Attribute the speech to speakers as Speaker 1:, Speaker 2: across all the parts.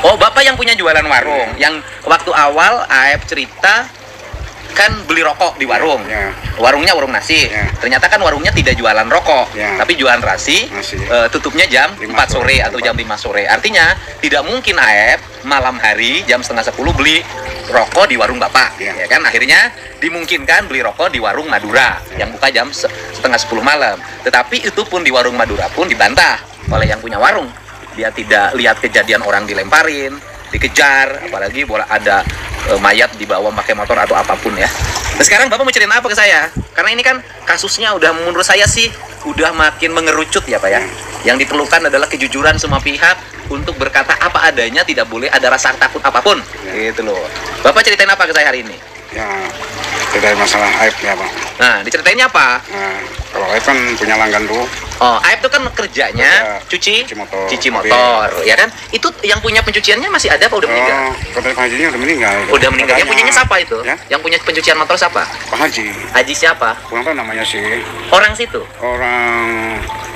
Speaker 1: Oh, Bapak yang punya jualan warung. Yang waktu awal Aep cerita kan beli rokok di warung.
Speaker 2: Ya.
Speaker 1: Warungnya warung nasi.
Speaker 2: Ya.
Speaker 1: Ternyata kan warungnya tidak jualan rokok,
Speaker 2: Ya.
Speaker 1: tapi jualan nasi. Tutupnya jam 4 sore atau jam 5 sore. Artinya tidak mungkin Aep malam hari jam setengah 10 beli rokok di warung Bapak.
Speaker 2: Ya.
Speaker 1: Ya kan? Akhirnya dimungkinkan beli rokok di warung Madura yang buka jam setengah 10 malam. Tetapi itu pun di warung Madura pun dibantah oleh yang punya warung. Dia tidak lihat kejadian orang dilemparin, dikejar, apalagi ada mayat dibawa pakai motor atau apapun ya. Nah, sekarang Bapak mau ceritain apa ke saya? Karena ini kan kasusnya udah menurut saya sih udah makin mengerucut ya Pak ya. Yang diperlukan adalah kejujuran semua pihak untuk berkata apa adanya, tidak boleh ada rasa takut apapun. Gitu loh. Bapak ceritain apa ke saya hari ini?
Speaker 2: Ya, dari masalah Aib ya Pak.
Speaker 1: Nah, diceritainnya apa?
Speaker 2: Nah, kalau Aib kan punya langgan tuh.
Speaker 1: Oh, Aib itu kan kerjanya cuci motor, ya kan? Itu yang punya pencuciannya masih ada apa udah meninggal?
Speaker 2: Oh, katanya Pak Hajinya udah meninggal.
Speaker 1: Udah meninggal. Yang punyanya siapa itu?
Speaker 2: Ya?
Speaker 1: Yang punya pencucian motor siapa?
Speaker 2: Pak Haji.
Speaker 1: Haji siapa?
Speaker 2: Kurang tahu namanya sih.
Speaker 1: Orang situ?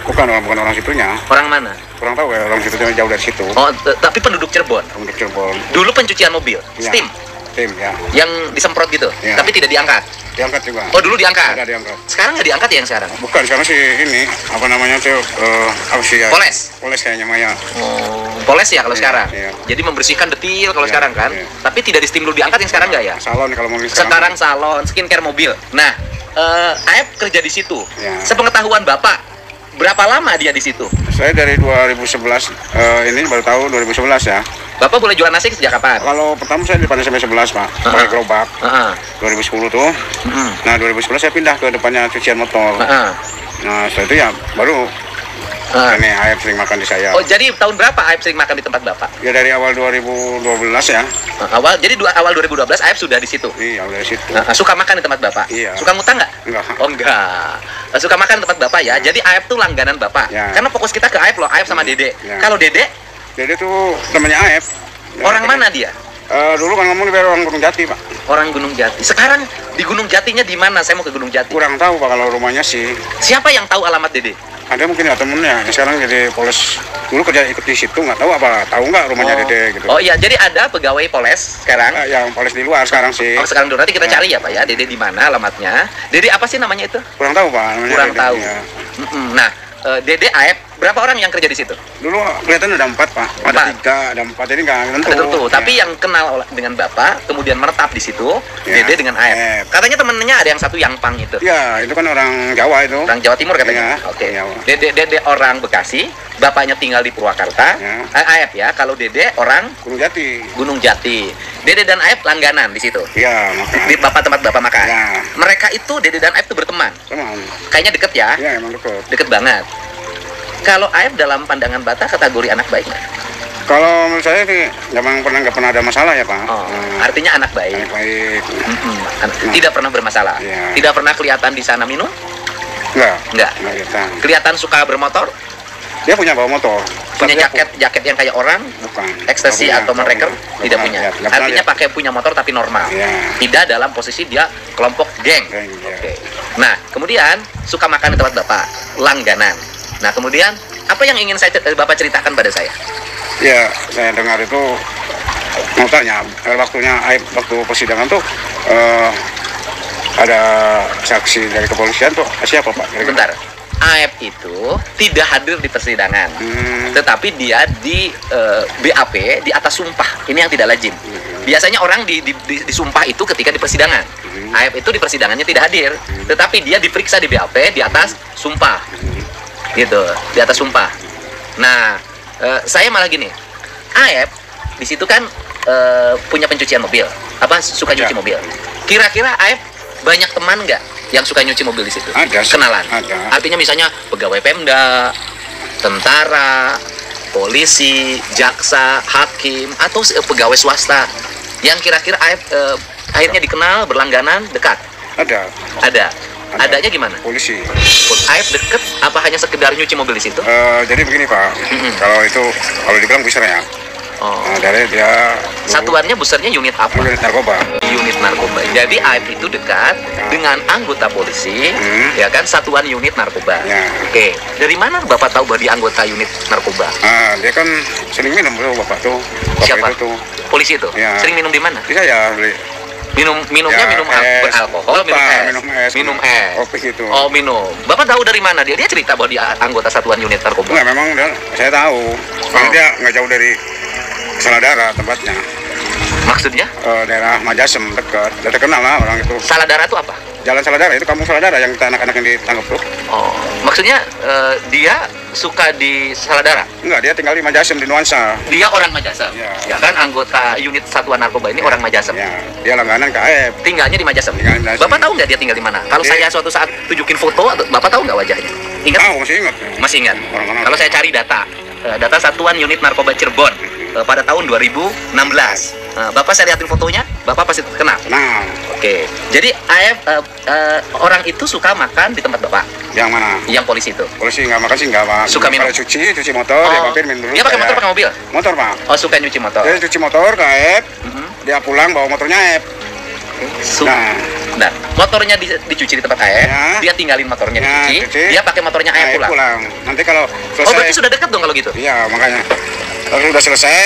Speaker 2: Bukan orang situnya.
Speaker 1: Orang mana?
Speaker 2: Kurang tahu ya, orang situ jauh dari situ.
Speaker 1: Oh, tapi penduduk Cirebon.
Speaker 2: Penduduk Cirebon.
Speaker 1: Dulu pencucian mobil,
Speaker 2: Ya.
Speaker 1: steam.
Speaker 2: Tim ya.
Speaker 1: Yang disemprot gitu,
Speaker 2: Ya.
Speaker 1: tapi tidak diangkat.
Speaker 2: Diangkat juga.
Speaker 1: Oh, dulu diangkat.
Speaker 2: Ada diangkat.
Speaker 1: Sekarang nggak diangkat ya yang sekarang?
Speaker 2: Bukan, sekarang sih ini apa namanya tuh apa sih ya?
Speaker 1: Poles.
Speaker 2: Poles kayaknya Maya.
Speaker 1: Oh, poles ya kalau
Speaker 2: Iya,
Speaker 1: sekarang.
Speaker 2: iya.
Speaker 1: Jadi membersihkan detil kalau
Speaker 2: Iya,
Speaker 1: sekarang kan.
Speaker 2: iya.
Speaker 1: Tapi tidak di steam dulu diangkat yang sekarang nggak ya?
Speaker 2: Salon kalau mau
Speaker 1: Sekarang salon, skincare mobil. Nah, Aep kerja di situ.
Speaker 2: Ya.
Speaker 1: Sepengetahuan Bapak, berapa lama dia di situ?
Speaker 2: Saya dari 2011 ini baru tahu 2011 ya.
Speaker 1: Bapak boleh jualan nasi sejak kapan?
Speaker 2: Kalau pertama saya di depan SMP 11 Pak, pakai gerobak. 2010 tuh. Nah 2011 saya pindah ke depannya cucian motor. Nah setelah itu ya baru ini Aib sering makan di saya.
Speaker 1: Oh, jadi tahun berapa Aib sering makan di tempat Bapak?
Speaker 2: Ya dari awal 2012 ya.
Speaker 1: Jadi awal 2012 Aib sudah di situ.
Speaker 2: Iya udah di situ.
Speaker 1: Suka makan di tempat Bapak?
Speaker 2: Iya.
Speaker 1: Suka ngutang nggak?
Speaker 2: Enggak.
Speaker 1: Oh enggak. Suka makan di tempat Bapak ya. Jadi Aib tuh langganan Bapak.
Speaker 2: Ya.
Speaker 1: Karena fokus kita ke Aib loh, Aib sama Dede.
Speaker 2: Ya.
Speaker 1: Kalau Dede,
Speaker 2: Jadi tuh namanya Aib.
Speaker 1: orang mana dia?
Speaker 2: Dulu kan ngomong di orang Gunung Jati Pak.
Speaker 1: Orang Gunung Jati. Sekarang di Gunung Jatinya di mana? Saya mau ke Gunung Jati.
Speaker 2: Kurang tahu Pak kalau rumahnya sih.
Speaker 1: Siapa yang tahu alamat Dede?
Speaker 2: Ada mungkin ya temennya. Sekarang jadi poles. Dulu kerja ikut di situ nggak tahu apa. Tahu nggak rumahnya Dede gitu.
Speaker 1: Oh iya, jadi ada pegawai Poles sekarang.
Speaker 2: Yang poles di luar sekarang sih.
Speaker 1: Oh, sekarang dulu nanti kita cari ya Pak ya. Dede di mana alamatnya? Dede apa sih namanya itu?
Speaker 2: Kurang tahu Pak. Namanya
Speaker 1: Kurang
Speaker 2: Dede,
Speaker 1: tahu.
Speaker 2: ya.
Speaker 1: Nah, Dede Aep, berapa orang yang kerja di situ?
Speaker 2: Dulu kelihatan ada 4 Pak. Ada 3, ada 4. Jadi nggak tentu.
Speaker 1: Ada tentu.
Speaker 2: Ya.
Speaker 1: Tapi yang kenal dengan Bapak, kemudian menetap di situ,
Speaker 2: Ya.
Speaker 1: Dede dengan Aep. Katanya temennya ada yang satu Yangpang itu.
Speaker 2: Ya itu kan orang Jawa itu.
Speaker 1: Orang Jawa Timur katanya.
Speaker 2: Ya,
Speaker 1: Oke.
Speaker 2: Jawa.
Speaker 1: Dede orang Bekasi, bapaknya tinggal di Purwakarta.
Speaker 2: Ya.
Speaker 1: Aep ya. Kalau Dede orang
Speaker 2: Gunung Jati.
Speaker 1: Gunung Jati. Dede dan Aep langganan di situ.
Speaker 2: Iya makan.
Speaker 1: Di tempat Bapak makan.
Speaker 2: Ya.
Speaker 1: Mereka itu Dede dan Aep itu berteman.
Speaker 2: Teman.
Speaker 1: Kayaknya deket ya.
Speaker 2: Ya emang deket.
Speaker 1: Deket banget. Kalau Aep dalam pandangan Batak kategori anak baik nggak?
Speaker 2: Kalau menurut saya sih nggak pernah ada masalah ya Pak.
Speaker 1: Oh, artinya anak baik.
Speaker 2: Anak baik.
Speaker 1: Tidak pernah bermasalah.
Speaker 2: Iya.
Speaker 1: Tidak pernah kelihatan di sana minum.
Speaker 2: Enggak.
Speaker 1: Enggak.
Speaker 2: Kelihatan.
Speaker 1: Kelihatan suka bermotor.
Speaker 2: Dia punya bawa motor.
Speaker 1: Punya
Speaker 2: Tapi
Speaker 1: jaket yang kayak orang.
Speaker 2: bukan.
Speaker 1: Ekstasi
Speaker 2: Nggak
Speaker 1: atau
Speaker 2: punya,
Speaker 1: menreker
Speaker 2: nggak
Speaker 1: tidak
Speaker 2: pernah
Speaker 1: punya.
Speaker 2: lihat, nggak pernah
Speaker 1: Artinya
Speaker 2: lihat.
Speaker 1: pakai punya motor tapi normal.
Speaker 2: Iya.
Speaker 1: Tidak dalam posisi dia kelompok geng.
Speaker 2: Geng, iya.
Speaker 1: Oke. Nah, kemudian suka makan di tempat Bapak, langganan. Nah, kemudian apa yang ingin Bapak ceritakan pada saya?
Speaker 2: Ya, saya dengar itu mau tanya, waktu persidangan tuh ada saksi dari kepolisian tuh siapa Pak?
Speaker 1: Bentar. Aep itu tidak hadir di persidangan, tetapi dia di BAP di atas sumpah. Ini yang tidak lazim. Biasanya orang disumpah itu ketika di persidangan. Aep itu di persidangannya tidak hadir, tetapi dia diperiksa di BAP di atas sumpah, gitu, di atas sumpah. Nah, saya malah gini, Aep di situ kan punya pencucian mobil, suka cuci mobil. Kira-kira Aep banyak teman nggak yang suka nyuci mobil di situ?
Speaker 2: Ada.
Speaker 1: Kenalan.
Speaker 2: Ada.
Speaker 1: Artinya misalnya pegawai Pemda, tentara, polisi, jaksa, hakim, atau pegawai swasta yang kira-kira akhirnya dikenal berlangganan dekat.
Speaker 2: Ada.
Speaker 1: Ada. Adanya gimana?
Speaker 2: Polisi.
Speaker 1: Aib deket apa hanya sekedar nyuci mobil di situ?
Speaker 2: Jadi begini Pak, kalau dibilang bisa ya. Nah, dari dia
Speaker 1: satuannya besarnya unit apa?
Speaker 2: unit narkoba.
Speaker 1: Unit narkoba. Jadi AF itu dekat dengan anggota polisi, ya kan, satuan unit narkoba.
Speaker 2: Ya.
Speaker 1: Oke, dari mana Bapak tahu bahwa dia anggota unit narkoba?
Speaker 2: Nah, dia kan sering minum tuh bapak tuh. Bapak
Speaker 1: Siapa?
Speaker 2: itu tuh.
Speaker 1: Polisi itu?
Speaker 2: Ya.
Speaker 1: Sering minum di mana?
Speaker 2: Bisa ya beli.
Speaker 1: Minumnya
Speaker 2: Ya,
Speaker 1: minum
Speaker 2: es.
Speaker 1: beralkohol,
Speaker 2: Minum es.
Speaker 1: minum es.
Speaker 2: Kopi gitu.
Speaker 1: Oh, minum. Bapak tahu dari mana dia? Dia cerita bahwa dia anggota satuan unit narkoba.
Speaker 2: Enggak, memang saya tahu. Karena dia nggak jauh dari Saladara tempatnya.
Speaker 1: Maksudnya?
Speaker 2: Daerah Majasem dekat. Udah terkenal lah orang itu.
Speaker 1: Saladara itu apa?
Speaker 2: Jalan Saladara itu kampung Saladara yang kita anak-anak yang ditangkap tuh.
Speaker 1: Oh, maksudnya dia suka di Saladara?
Speaker 2: Enggak, dia tinggal di Majasem di Nuansa.
Speaker 1: Dia orang Majasem.
Speaker 2: Ya.
Speaker 1: Ya kan, anggota unit satuan narkoba ini orang Majasem.
Speaker 2: Ya, dia langganan ke AF.
Speaker 1: Tinggalnya di Majasem.
Speaker 2: Tinggal di Majasem.
Speaker 1: Bapak tahu nggak dia tinggal di mana? Kalau saya suatu saat tunjukin foto, Bapak tahu nggak wajahnya? Ingat?
Speaker 2: Tahu, masih ingat.
Speaker 1: Masih ingat?
Speaker 2: Orang-orang.
Speaker 1: Kalau saya cari data satuan unit narkoba Cirebon pada tahun 2016. Bapak saya lihatin fotonya, Bapak pasti kenal.
Speaker 2: Nah,
Speaker 1: Oke, jadi AF orang itu suka makan di tempat Bapak,
Speaker 2: yang mana?
Speaker 1: yang polisi itu.
Speaker 2: Polisi nggak makan sih nggak, Pak.
Speaker 1: Suka minum?
Speaker 2: Kalau cuci motor, dia mampir minum dulu.
Speaker 1: Dia pakai
Speaker 2: saya.
Speaker 1: motor pakai mobil?
Speaker 2: Motor, Pak.
Speaker 1: Oh, suka nyuci motor.
Speaker 2: Dia cuci motor ke AF,
Speaker 1: Mhm.
Speaker 2: dia pulang bawa motornya AF.
Speaker 1: Nah, motornya dicuci di tempat AF,
Speaker 2: Ya.
Speaker 1: dia tinggalin motornya
Speaker 2: Ya,
Speaker 1: dicuci,
Speaker 2: cuci.
Speaker 1: dia pakai motornya AF pulang.
Speaker 2: Nanti kalau
Speaker 1: Oh,
Speaker 2: selesai,
Speaker 1: berarti sudah dekat dong kalau gitu?
Speaker 2: iya makanya. Kalau sudah selesai,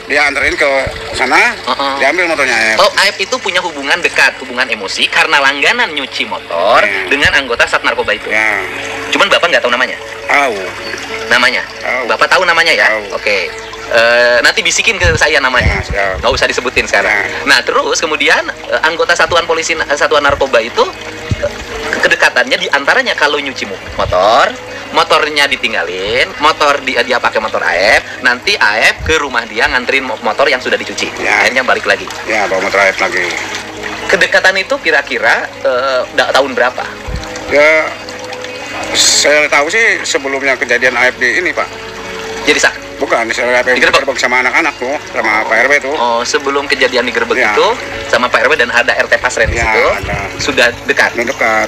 Speaker 2: dia anterin ke sana, dia ambil motornya AF.
Speaker 1: Oh, AF itu punya hubungan dekat, hubungan emosi karena langganan nyuci motor
Speaker 2: Ya.
Speaker 1: dengan anggota Sat Narkoba itu.
Speaker 2: Ya,
Speaker 1: Cuman Bapak nggak tahu namanya?
Speaker 2: tahu.
Speaker 1: Namanya?
Speaker 2: Tahu.
Speaker 1: Bapak tahu namanya ya?
Speaker 2: Tahu.
Speaker 1: Oke. Nanti bisikin ke saya namanya.
Speaker 2: Ya, siap.
Speaker 1: Nggak usah disebutin sekarang.
Speaker 2: Ya.
Speaker 1: Nah, terus kemudian anggota satuan polisi, satuan narkoba itu kedekatannya diantaranya kalau nyuci motornya ditinggalin, dia pakai motor AF, nanti AF ke rumah dia nganterin motor yang sudah dicuci.
Speaker 2: Ya.
Speaker 1: Akhirnya balik lagi.
Speaker 2: Ya, bawa motor AF lagi.
Speaker 1: Kedekatan itu kira-kira tahun berapa?
Speaker 2: Ya, saya tahu sih sebelumnya kejadian AF di ini, Pak.
Speaker 1: Jadi
Speaker 2: Bukan, saya AF
Speaker 1: Digerebek?
Speaker 2: digerebek sama anak-anak tuh, sama Pak RW tuh.
Speaker 1: Oh, sebelum kejadian digerebek
Speaker 2: Ya.
Speaker 1: itu sama Pak RW dan ada RT Pasren di
Speaker 2: Ya,
Speaker 1: situ,
Speaker 2: ada.
Speaker 1: sudah dekat.
Speaker 2: Udah dekat.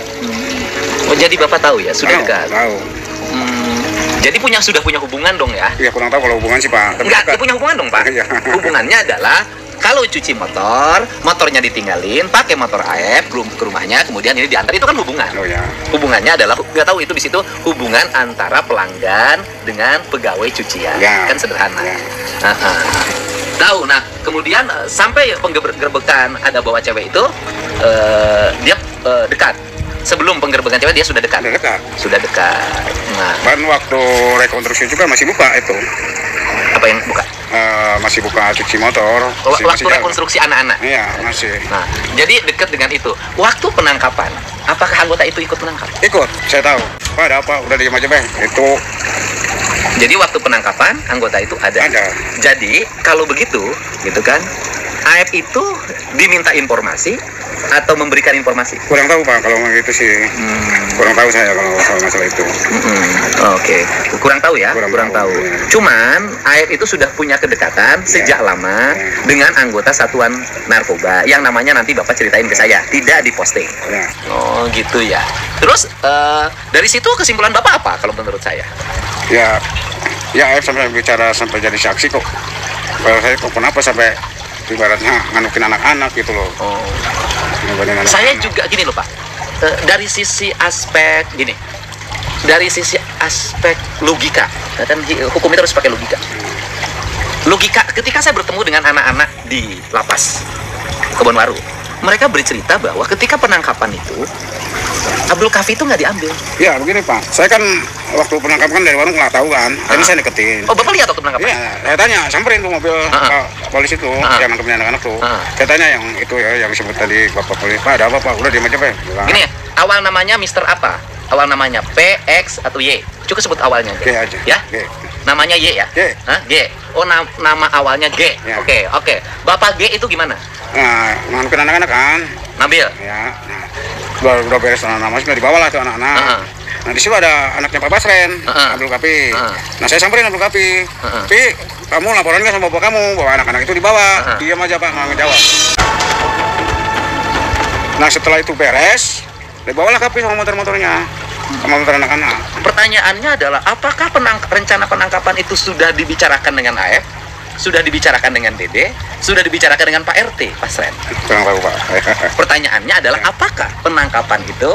Speaker 1: Oh, jadi Bapak tahu ya, sudah
Speaker 2: Tahu,
Speaker 1: dekat.
Speaker 2: Tahu.
Speaker 1: Jadi sudah punya hubungan dong ya?
Speaker 2: Ya kurang tahu kalau hubungan sih, Pak. Tapi
Speaker 1: Enggak,
Speaker 2: dekat.
Speaker 1: punya hubungan dong, Pak.
Speaker 2: Iya.
Speaker 1: Hubungannya adalah kalau cuci motornya ditinggalin, pakai motor AF ke rumahnya, kemudian ini diantar, itu kan hubungan.
Speaker 2: Oh ya.
Speaker 1: Hubungannya adalah, nggak tahu itu di situ hubungan antara pelanggan dengan pegawai cucian.
Speaker 2: Ya.
Speaker 1: Kan sederhana.
Speaker 2: Ya.
Speaker 1: Tahu. Nah, kemudian sampai penggerbekan ada bawa cewek itu, dia dekat. Sebelum penggerbekan cewek dia sudah dekat.
Speaker 2: Udah dekat.
Speaker 1: Sudah dekat. Nah,
Speaker 2: Kan waktu rekonstruksi juga masih buka itu.
Speaker 1: apa yang buka?
Speaker 2: Masih buka cuci motor. Masih
Speaker 1: Waktu
Speaker 2: jalan.
Speaker 1: rekonstruksi anak-anak.
Speaker 2: Iya, masih.
Speaker 1: Nah, jadi dekat dengan itu. Waktu penangkapan, apakah anggota itu ikut menangkap?
Speaker 2: Ikut, saya tahu. Pak, ada apa? Udah diam aja, Bang. Itu
Speaker 1: Jadi waktu penangkapan anggota itu ada.
Speaker 2: ada.
Speaker 1: Jadi kalau begitu, gitu kan, AF itu diminta informasi atau memberikan informasi?
Speaker 2: Kurang tahu, Pak, kalau gitu sih. Kurang tahu saya kalau soal masalah itu.
Speaker 1: Oke, kurang tahu ya,
Speaker 2: Kurang
Speaker 1: kurang tahu.
Speaker 2: tahu.
Speaker 1: Cuman AF itu sudah punya kedekatan sejak lama dengan anggota satuan narkoba yang namanya nanti Bapak ceritain ke saya, tidak diposting.
Speaker 2: Ya.
Speaker 1: Oh gitu ya. Terus dari situ kesimpulan Bapak apa kalau menurut saya?
Speaker 2: Ya AF sampai bicara sampai jadi saksi kok. Kalau saya kok kenapa sampai ibaratnya nganukin anak-anak gitu loh.
Speaker 1: Oh.
Speaker 2: Nganukin anak-anak.
Speaker 1: Saya juga gini loh Pak, dari sisi aspek gini, dari sisi aspek logika, kan hukum itu harus pakai logika. Logika, ketika saya bertemu dengan anak-anak di lapas Kebonwaru, mereka bercerita bahwa ketika penangkapan itu Abdul Kafi itu nggak diambil.
Speaker 2: Ya begini Pak, saya kan waktu penangkapan dari warung nggak tahu kan, ini saya deketin.
Speaker 1: Oh, Bapak lihat waktu penangkapan?
Speaker 2: Iya, saya tanya, samperin tuh mobil polisi tuh, yang nangkepin anak-anak tuh. Saya tanya yang itu ya, yang disebut tadi Bapak polisi, Pak ada apa Pak? Udah diam aja Pak.
Speaker 1: Gini ya, awal namanya Mister apa? Awal namanya P, X, atau Y? Cukup sebut awalnya
Speaker 2: G aja.
Speaker 1: Ya?
Speaker 2: G.
Speaker 1: Namanya Y ya?
Speaker 2: G.
Speaker 1: Hah? G. Oh, nama awalnya G.
Speaker 2: Ya.
Speaker 1: Oke. Bapak G itu gimana?
Speaker 2: Nah, nangkepin anak-anak kan.
Speaker 1: Nabil?
Speaker 2: Ya, nah, udah beres nama sudah dibawa lah tuh anak-anak. Nah di situ ada anaknya Pak Basren, Abdul Kafi. Nah saya samperin Abdul Kafi. Pi, kamu laporan nggak sama bapak kamu bahwa anak-anak itu dibawa? Diam aja Pak, nggak ngejawab. Nah setelah itu beres, dibawalah Kafi sama motor-motornya, sama motor anak-anak.
Speaker 1: Pertanyaannya adalah, apakah rencana penangkapan itu sudah dibicarakan dengan AF? sudah dibicarakan dengan Dede, sudah dibicarakan dengan Pak RT Pasren?
Speaker 2: Kurang tahu Pak.
Speaker 1: Pertanyaannya adalah apakah penangkapan itu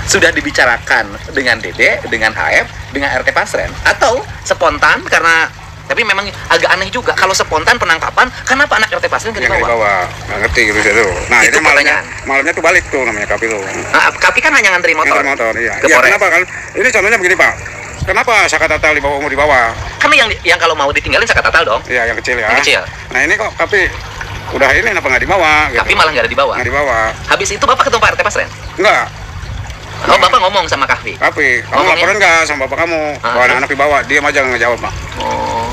Speaker 1: sudah dibicarakan dengan Dede, dengan AF, dengan RT Pasren, atau spontan? Karena tapi memang agak aneh juga kalau spontan penangkapan, kenapa anak RT Pasren nggak
Speaker 2: dibawa? Nggak ngerti gitu itu. Nah itu malamnya tuh balik tuh namanya Kapi tuh.
Speaker 1: Nah, Kapi kan hanya ngantri motor.
Speaker 2: Iya. Iya, kenapa kan? Ini contohnya begini Pak. Kenapa Saka Tatal dibawa umur dibawa?
Speaker 1: Karena yang kalau mau ditinggalin Saka Tatal dong.
Speaker 2: Iya yang kecil ya.
Speaker 1: Yang kecil.
Speaker 2: Nah ini kok Kapi udah ini kenapa nggak dibawa?
Speaker 1: Kapi malah nggak ada dibawa.
Speaker 2: Nggak dibawa.
Speaker 1: Habis itu Bapak ketemu Pak RT Pasren?
Speaker 2: Enggak.
Speaker 1: Oh, Bapak ngomong sama Kapi?
Speaker 2: Kapi, kamu laporan nggak sama bapak kamu? Kalau anak-anak dibawa, diam aja nggak jawab Pak.
Speaker 1: Oh.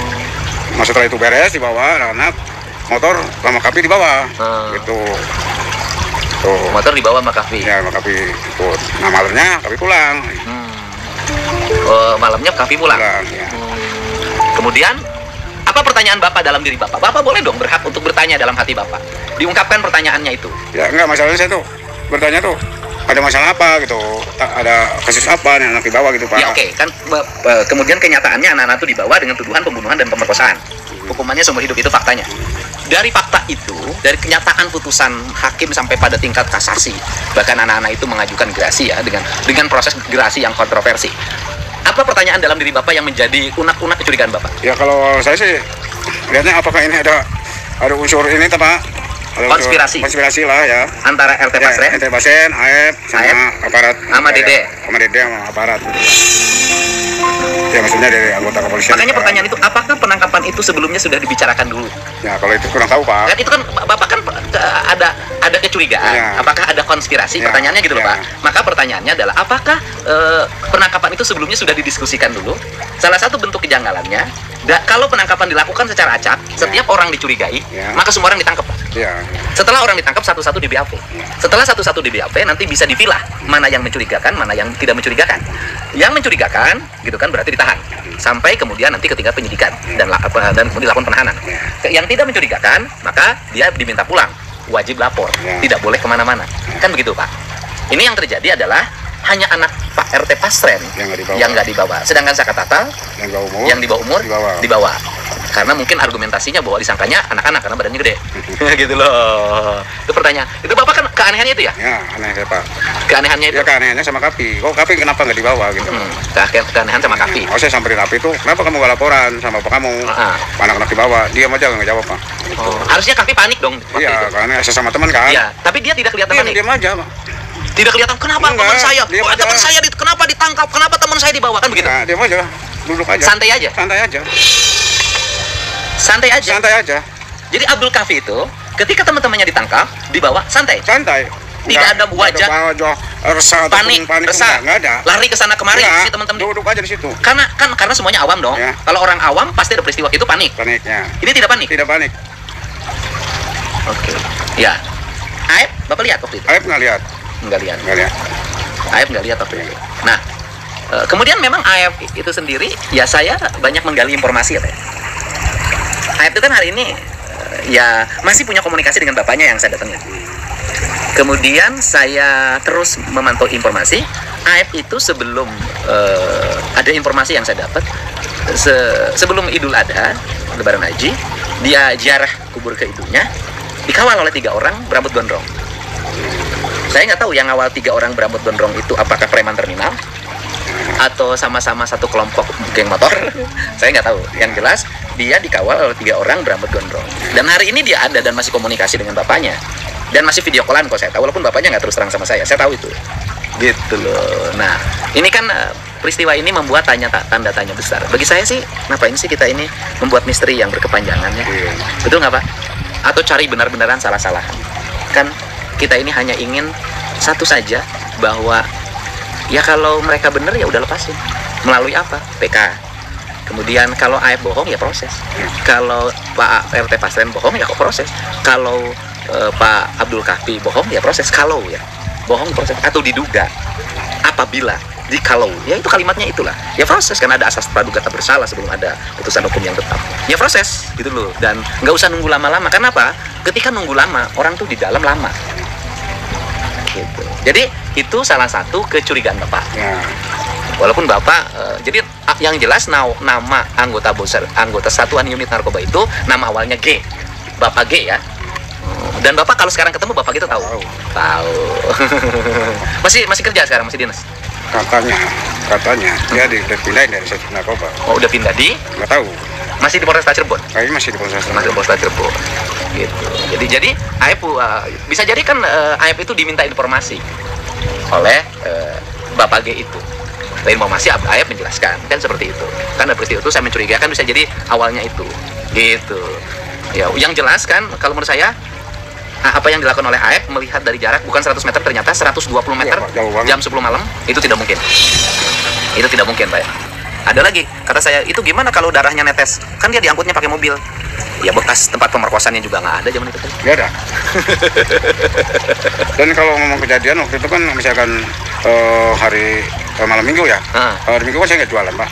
Speaker 2: Nah setelah itu beres dibawa, anak motor sama Kapi dibawa, gitu. Tuh.
Speaker 1: Motor dibawa sama Kapi?
Speaker 2: Ya, sama Kapi ikut. Nah malamnya Kapi pulang.
Speaker 1: Oh, malamnya Kapi pulang?
Speaker 2: Ya.
Speaker 1: Kemudian, apa pertanyaan Bapak dalam diri Bapak? Bapak boleh dong berhak untuk bertanya dalam hati Bapak. Diungkapkan pertanyaannya itu.
Speaker 2: Ya enggak, masalahnya saya tuh bertanya tuh, ada masalah apa gitu, ada kasus apa nih anak dibawa gitu Pak.
Speaker 1: Ya oke, kan kemudian kenyataannya anak-anak itu dibawa dengan tuduhan pembunuhan dan pemerkosaan. Hukumannya seumur hidup, itu faktanya. Dari fakta itu, dari kenyataan putusan hakim sampai pada tingkat kasasi, bahkan anak-anak itu mengajukan gerasi ya dengan proses gerasi yang kontroversi. Apa pertanyaan dalam diri Bapak yang menjadi unak-unak kecurigaan Bapak?
Speaker 2: Ya kalau saya sih lihatnya apakah ini ada unsur ini Pak? Konspirasi lah ya
Speaker 1: antara RT Pasren,
Speaker 2: RT Pasren, AF sama aparat,
Speaker 1: sama Dede
Speaker 2: sama aparat. Ya maksudnya dari anggota kepolisian.
Speaker 1: Makanya pertanyaan itu, apakah penangkapan itu sebelumnya sudah dibicarakan dulu?
Speaker 2: Ya kalau itu kurang tahu Pak.
Speaker 1: Kan itu kan Bapak kan ada kecurigaan, ya. Apakah ada konspirasi? Ya. Pertanyaannya gitu loh Pak. Maka pertanyaannya adalah apakah penangkapan itu sebelumnya sudah didiskusikan dulu? Salah satu bentuk kejanggalannya, kalau penangkapan dilakukan secara acak, setiap orang dicurigai, maka semua orang ditangkap Pak. Setelah orang ditangkap satu-satu di BAP. Setelah satu-satu di BAP nanti bisa dipilah mana yang mencurigakan, mana yang tidak mencurigakan. Yang mencurigakan gitu kan berarti ditahan sampai kemudian nanti ketika penyidikan dan kemudian dilakukan penahanan. Yang tidak mencurigakan maka dia diminta pulang, wajib lapor, tidak boleh kemana-mana. Kan begitu Pak. Ini yang terjadi adalah hanya anak Pak RT Pasren yang nggak dibawa. Sedangkan Saka Tatal yang di bawah umur dibawa. Karena mungkin argumentasinya bahwa disangkanya anak-anak karena badannya gede. Gitu loh. Itu pertanyaan. Itu Bapak kan keanehannya itu ya?
Speaker 2: Ya, aneh Pak.
Speaker 1: Keanehannya itu?
Speaker 2: Ya keanehannya sama Kapi. Kok Kapi kenapa nggak dibawa gitu?
Speaker 1: Keanehan sama Kapi.
Speaker 2: Saya samperin Kapi itu, kenapa kamu nggak laporan sama bapak kamu? Anak-anak dibawa, diam aja nggak jawab Pak.
Speaker 1: Harusnya Kapi panik dong.
Speaker 2: Iya, karena saya sama teman kan.
Speaker 1: Iya, tapi dia tidak kelihatan panik.
Speaker 2: Diam aja Pak.
Speaker 1: Tidak kelihatan, kenapa teman saya? Teman saya kenapa ditangkap? Kenapa teman saya dibawa? Kan begitu?
Speaker 2: Nah, diam aja, duduk aja.
Speaker 1: Santai aja.
Speaker 2: Santai aja.
Speaker 1: Santai aja.
Speaker 2: Santai aja.
Speaker 1: Jadi Abdul Kafi itu ketika teman-temannya ditangkap, dibawa santai.
Speaker 2: Santai.
Speaker 1: Tidak ada wajah panik, resah,
Speaker 2: nggak ada.
Speaker 1: Lari ke sana kemari si teman-teman.
Speaker 2: Duduk aja di situ.
Speaker 1: Karena semuanya awam dong. Ya. Kalau orang awam pasti ada peristiwa itu panik.
Speaker 2: Paniknya.
Speaker 1: Ini tidak panik.
Speaker 2: Tidak panik.
Speaker 1: Oke. Ya. Aib, Bapak lihat waktu itu?
Speaker 2: Aib nggak lihat.
Speaker 1: Nggak lihat.
Speaker 2: Nggak lihat.
Speaker 1: Aib nggak lihat waktu itu. Nah, kemudian memang Aib itu sendiri, ya saya banyak menggali informasi ya Pak. Aib itu kan hari ini ya masih punya komunikasi dengan bapaknya yang saya datangin. Kemudian saya terus memantau informasi. Aib itu sebelum ada informasi yang saya dapat sebelum Idul Adha, Lebaran Haji, dia ziarah kubur ke ibunya, dikawal oleh 3 orang berambut gondrong. Saya nggak tahu yang awal 3 orang berambut gondrong itu apakah preman terminal atau sama-sama satu kelompok geng motor. Saya nggak tahu. Yang jelas dia dikawal oleh 3 orang berambut gondrong. Dan hari ini dia ada dan masih komunikasi dengan bapaknya. Dan masih video callan kok saya tahu, walaupun bapaknya nggak terus terang sama saya tahu itu. Gitu loh. Nah, ini kan peristiwa ini membuat tanda tanya besar. Bagi saya sih, ngapain sih kita ini membuat misteri yang berkepanjangan ya? Betul nggak Pak? Atau cari benar-benaran salah-salahan. Kan kita ini hanya ingin satu saja, bahwa ya kalau mereka benar ya udah lepasin. Melalui apa? PK. Kemudian kalau Aib bohong ya proses. Kalau Pak RT Pasren bohong ya kok proses. Kalau Pak Abdul Kafi bohong ya proses. Kalau ya bohong proses atau diduga. Apabila jikalau ya itu kalimatnya itulah ya proses, karena ada asas praduga tak bersalah sebelum ada putusan hukum yang tetap. Ya proses gitu loh, dan nggak usah nunggu lama-lama. Kenapa? Ketika nunggu lama orang tuh di dalam lama. Gitu. Jadi itu salah satu kecurigaan Bapak. Walaupun Bapak jadi Yang jelas nama anggota Satuan Unit Narkoba itu nama awalnya G, Bapak G ya. Dan Bapak kalau sekarang ketemu Bapak itu tahu? Tahu. masih kerja sekarang, masih dinas?
Speaker 2: Katanya dia udah pindahin dari Satuan Narkoba.
Speaker 1: Oh, udah pindah di?
Speaker 2: Nggak tahu.
Speaker 1: Masih di Polresta Cirebon?
Speaker 2: Kayaknya masih di Polresta Cirebon.
Speaker 1: Masih di Polresta Cirebon. Gitu. Jadi AEP bisa jadi kan AEP itu diminta informasi oleh Bapak G itu. Informasi AEP menjelaskan kan seperti itu. Karena peristiwa itu saya mencurigakan bisa jadi awalnya itu. Gitu. Ya, yang jelas kan kalau menurut saya apa yang dilakukan oleh AEP melihat dari jarak bukan 100 meter ternyata 120 meter jam 10 malam itu tidak mungkin. Itu tidak mungkin, Pak. Ada lagi, kata saya, itu gimana kalau darahnya netes? Kan dia diangkutnya pakai mobil. Ya bekas tempat pemerkosaannya juga nggak ada zaman itu.
Speaker 2: Nggak ada. Dan kalau ngomong kejadian waktu itu kan misalkan hari malam minggu ya. Hari minggu kan saya nggak jualan, Pak.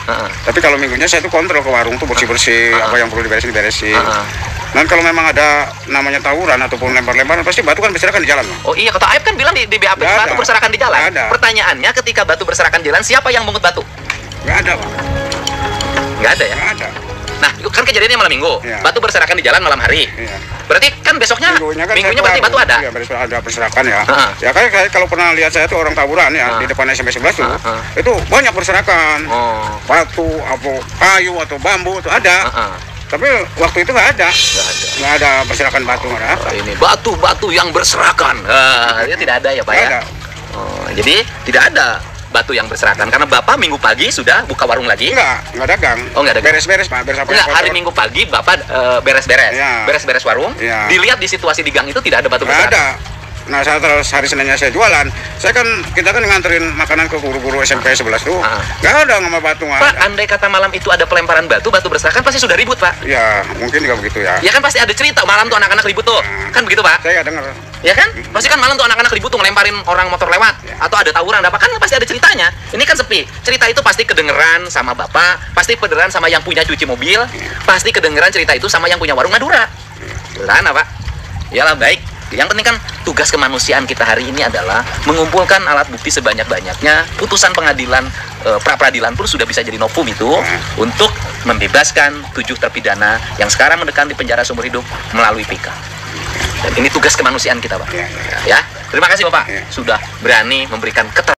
Speaker 2: Tapi kalau minggunya saya tuh kontrol ke warung tuh bersih-bersih, apa yang perlu diberesin. Dan kalau memang ada namanya tawuran ataupun lempar-lemparan, pasti batu kan berserakan di jalan.
Speaker 1: Oh iya, kata Aib kan bilang di BAP batu berserakan di jalan. Pertanyaannya, ketika batu berserakan di jalan, siapa yang mungut batu?
Speaker 2: Nggak ada, Pak.
Speaker 1: Nggak ada ya?
Speaker 2: Nggak ada.
Speaker 1: Nah, kan kejadiannya malam minggu.
Speaker 2: Ya.
Speaker 1: Batu berserakan di jalan malam hari. Ya. Berarti kan besoknya, minggunya berarti batu ada?
Speaker 2: Iya, ada berserakan ya. Ya kayak kalau pernah lihat saya tuh orang tawuran ya, di depan SMP 11 tuh, itu banyak berserakan. Batu, kayu atau bambu itu ada. Tapi waktu itu nggak ada berserakan batu, nggak ada.
Speaker 1: Ini batu yang berserakan, itu tidak ada ya, Pak ya? Jadi tidak ada batu yang berserakan karena Bapak minggu pagi sudah buka warung lagi?
Speaker 2: Nggak dagang.
Speaker 1: Oh, nggak dagang.
Speaker 2: Beres-beres, Pak.
Speaker 1: Enggak, hari Minggu pagi Bapak beres-beres.
Speaker 2: Ya.
Speaker 1: Beres-beres warung.
Speaker 2: Ya.
Speaker 1: Dilihat di situasi di gang itu tidak ada batu berserakan.
Speaker 2: Nggak ada. Nah, saya terus hari Seninnya saya jualan. Kita kan nganterin makanan ke guru-guru SMP 11 tuh. Nggak ada nama batu.
Speaker 1: Pak, andai kata malam itu ada pelemparan batu berserakan pasti sudah ribut, Pak.
Speaker 2: Ya, mungkin juga begitu ya.
Speaker 1: Ya kan pasti ada cerita malam tuh anak-anak ribut tuh. Kan begitu, Pak?
Speaker 2: Saya dengar.
Speaker 1: Ya kan? Pasti kan malam tuh anak-anak ribut tuh ngelemparin orang motor lewat. Atau ada tawuran, apa kan pasti ada ceritanya. Ini kan sepi. Cerita itu pasti kedengeran sama Bapak, pasti kedengeran sama yang punya cuci mobil, pasti kedengeran cerita itu sama yang punya warung Madura. Sederhana, Pak. Yalah, baik. Yang penting kan tugas kemanusiaan kita hari ini adalah mengumpulkan alat bukti sebanyak-banyaknya. Putusan pengadilan pra-peradilan pun sudah bisa jadi novum itu untuk membebaskan 7 terpidana yang sekarang mendekam di penjara seumur hidup melalui PK. Dan ini tugas kemanusiaan kita, Pak. Ya, terima kasih Bapak sudah berani memberikan keterangan.